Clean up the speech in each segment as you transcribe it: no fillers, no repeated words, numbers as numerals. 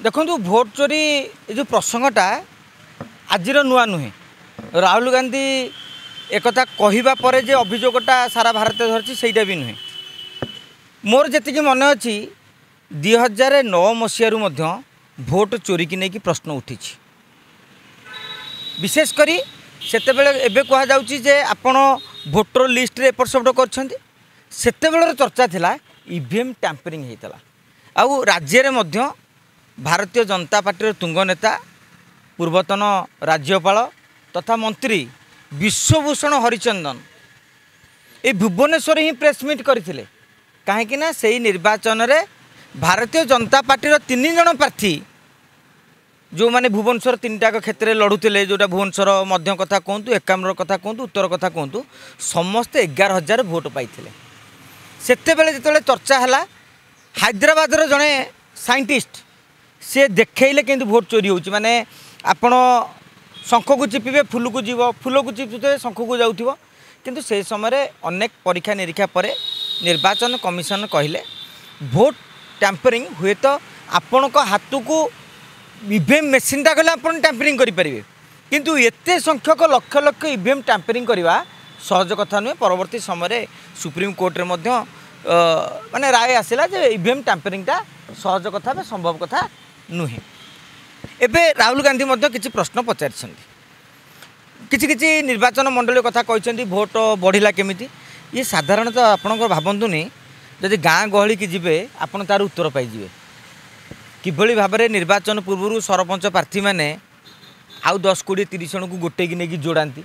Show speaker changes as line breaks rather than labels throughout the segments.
देखो भोट चोरी जो प्रसंगटा आज नुआ नुहे राहुल गांधी एक कहवा पर जे अभियोगटा सारा भारत धरती से भी नुहे मोर जी मन अच्छी 2009 मसीह भोट चोरी की नहीं प्रश्न उठी विशेषकर से कहुचे आपण भोटर लिस्ट रे एपट सेपट कर चर्चा थिला ईवीएम टैंपरिंग होता आउ राज्य में भारतीय जनता पार्टी तुंग नेता पूर्वतन राज्यपाल तथा मंत्री विश्वभूषण हरिचंदन ये भुवनेश्वर ही प्रेसमिट करथिले कहीं ना से निर्वाचन रे भारतीय जनता पार्टी 3 जन प्रार्थी जो माने भुवनेश्वर 3टा क्षेत्र में लड़ुले जोटा भुवनेश्वर मध्य कथा कहतु एकाम्र कथा कहतु उत्तर कथा कहतु समस्ते 11,000 भोट पाई सेते बेले जिते चर्चा है हैदराबाद जड़े साइंटिस्ट सी देखले कि भोट चोरी हो माने आपण शंख को चिपे फुल को जीव फुल को चिपुते शंख को जाऊँ किंतु से समय अनेक परीक्षा निरीक्षा पर निर्वाचन कमिशन कहले भोट टैंपरिंग हुए तो आपण हाथ को ईवीएम मेसीनटा गले आप टैंपरिंग करेंगे किंतु एते संख्यक लक्ष लक्ष ईवीएम टैंपरिंग करवा सहज कथा नुहे परवर्ती समय सुप्रीम कोर्ट रे माने राय आसला जे ईवीएम टैंपरिंगटा सहज कथा संभव कथा नुहे एबे राहुल गांधी किसी प्रश्न पचारि किसी निर्वाचन मंडल कथा कहते भोट बढ़ला केमिति ये साधारणतः आपंकर भावतुनि जदि गाँ गहली की जीवे आपन तार उत्तर पाइबे किभली भाव में निर्वाचन पूर्व सरपंच प्रार्थी मैंने आउ 10 20 30 जन को गोटे की नहीं जोड़ाती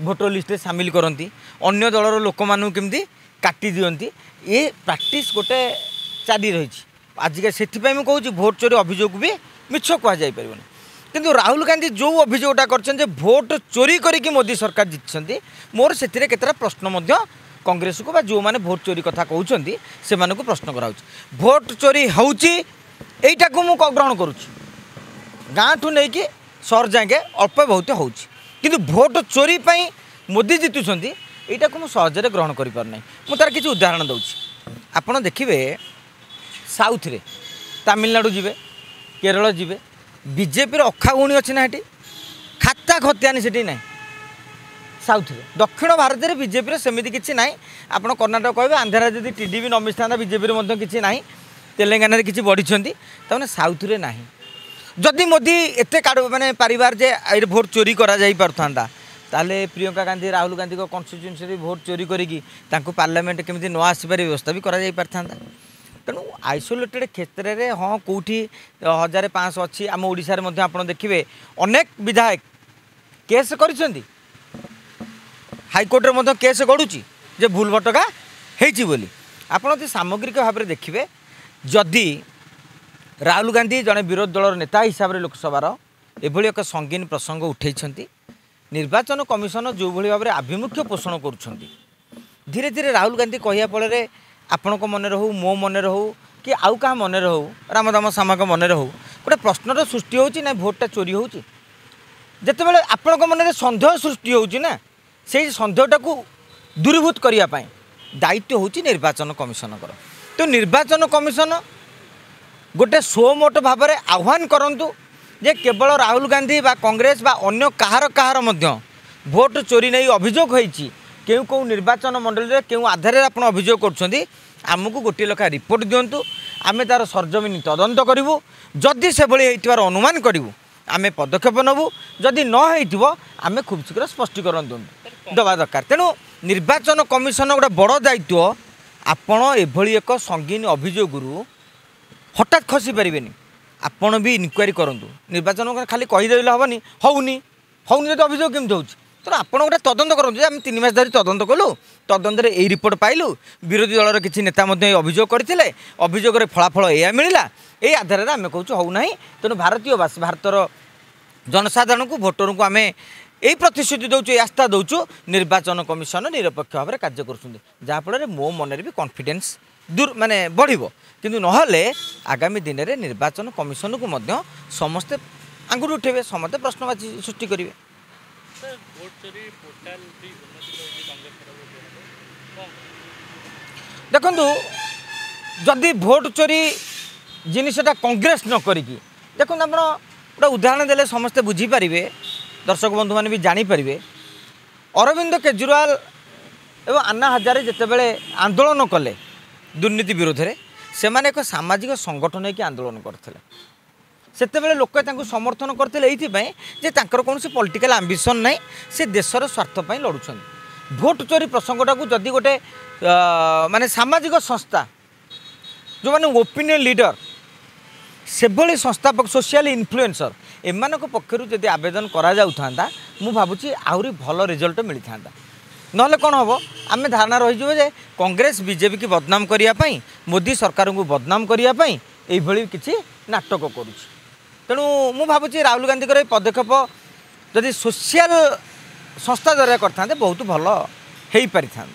भोटर लिस्ट में सामिल करती अन्य दलर लोक मानू केमती काटी दियंती ये प्रैक्टिस गोटे चाली रही आजिका से मुझे भोट चोरी अभियोग भी मिछ कहुपर किंतु राहुल गांधी जो अभियोगटा कर भोट चोरी करके मोदी सरकार जीति मोर से केतरा प्रश्न कांग्रेस को जो मैंने भोट चोरी कथा कहते से प्रश्न करा भोट चोरी होईटा को मुझे ग्रहण करुँच गाँ ठू नहीं कि सहर जाए अल्प बहुत हो भोट चोरी पाई मोदी जीतुंट यहाँ को मुझे सहजरे ग्रहण करें मुझे तार किसी उदाहरण दूसरी आपड़ देखिए साउथ रे तमिलनाडु जीवे केरल जीवे बीजेपी अखागुणी अच्छी ना खाता खतियानी से ना साउथ रे दक्षिण भारत में बीजेपी सेमती किसी ना आप कर्णाटक कहे आंध्रा जब टीडीपी न मिशा बीजेपी किसी ना तेलंगाना किसी बढ़ी तमें साउथ रे ना जदि मोदी एत माने पारिवार जे भोट चोरी करा जाई पारथांदा ताले प्रियंका गांधी राहुल गांधी को कन्स्टिट्यूएंसी भोट चोरी करी पार्लियामेंट केमिति न आसबार व्यवस्था भी करा जाई पारथांदा तेणु आइसोलेटेड क्षेत्र में हाँ कौटी 1500 अच्छी आम ओडिशा रे आप देखिए अनेक विधायक केस कर हाईकोर्ट में केस गड़ुची जे भूल भटका होली आपड़ सामग्रिक भाव में देखिए जदि राहुल गांधी जड़े विरोधी दलर नेता हिसाब से लोकसभार एभली एक संगीन प्रसंग उठे निर्वाचन कमिशन जो भाव में आभिमुख्य पोषण कर धीरे धीरे राहुल गांधी कहया फल आपण को मन रहू मो मन रहू कि आउ क्या मन रहू रामदाम सामा को मन रहू गोटे प्रश्नर सृष्टि होची ना भोटा चोरी होची जेते बेले आपण को मन रे संदेह सृष्टि होची ना से संदेहटा को दूरीभूत करिया पाए दायित्व होची निर्वाचन कमिशन कर तो निर्वाचन कमिशन गोटे सोमोट भाव में आह्वान करंतु जे केवल राहुल गांधी बा कांग्रेस बा अन्य कहार मध्य भोट चोरी नहीं अभियोग होईची क्यों कौ निर्वाचन मंडल में क्यों आधार आप अभियोग करमको गोटे लेखा रिपोर्ट दिंतु आम तार सरजमीन तदंत करूँ जदि से भार अनुमान करूँ आम पदक्षेप नबू जदि न आम खूब शीघ्र स्पष्टीकरण दवा दरकार तेणु निर्वाचन कमिशन गोटे बड़ दायित्व आपण एभली एक संगीन अभियोग हठात खसी पारे आपण भी इनक्वारी करूँ निर्वाचन खाली कहीदेले हेनी होनी होनी जो अभियोग केमती होची तो आप गोटे तदंत करूँ आम 3 मास धरी तदंत कलु तदंतर यही रिपोर्ट पाइलु विरोधी दलर किसी नेता अभियोग करते अभियोग फलाफल या मिलला ये आधार आम कहूँ होना तेणु भारतीयवासी भारतर जनसाधारण को भोटर को आम यही प्रतिश्रुति दौचु आस्था दौचु निर्वाचन कमिशन निरपेक्ष भाव में कार्य करफल मो मन भी कॉन्फिडेंस दूर माने बढ़िबो किंतु नहले आगामी दिन में निर्वाचन कमिशन को समस्ते आंगुर उठेबे समस्ते प्रश्नवाची सृष्टि करेंगे देखु जदि भोट चोरी जिनटा कांग्रेस न करिकी देखो आप गोटे उदाहरण देले समस्ते बुझीपारे दर्शक बंधु मैंने भी जानीपारे अरविंद केजरीवाल एवं अन्ना हजारे जितेबले आंदोलन कले दुर्नीति विरोध में से एक सामाजिक संगठन होकर आंदोलन करते सेतेबेले लोक समर्थन करते ये कौन पॉलिटिकल आंबिशन ना से देशर स्वार्थपाई लड़ुं भोट चोरी प्रसंगटा को जदि गोटे माने सामाजिक संस्था जो माने ओपिनियन लीडर से भली संस्थापक सोशल इन्फ्लुएंसर एमान पक्षर जदि आवेदन करा मु भावुची आहरी भल रिजल्ट मिली था ना कौन हम आम धारणा रही जे कांग्रेस बीजेपी की बदनाम करने मोदी सरकार को बदनाम करने ये किसी नाटक करुच्ची तेणु मु भावुची राहुल गांधी को पदक्षेप जदि सोशल संस्था द्वारा करते बहुत भल हो पारि था।